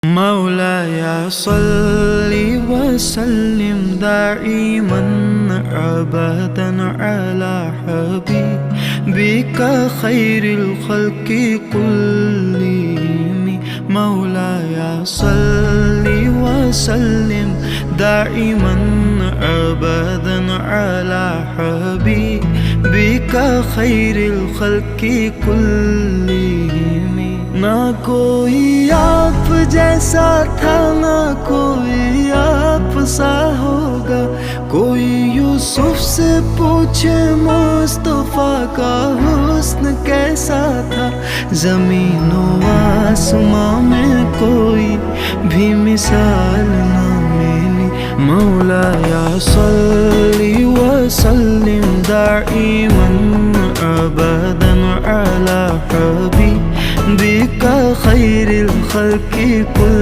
مولاي صل وسلم دائما أبدا على حبيبك خير الخلق كلهم. مولاي صل وسلم دائما أبدا على حبيبك خير الخلق كلهم. ना कोई आप जैसा था, ना कोई आप सा होगा। कोई यूसुफ से पूछे मुस्तफा का हुस्न कैसा था। ज़मीन व आसमां में कोई भी मिसाल ना मिली। मौलाया सल्ली व सल्लिम दाइमन अबदन अला हबीबिका खैरिल खल्क़ि कुल।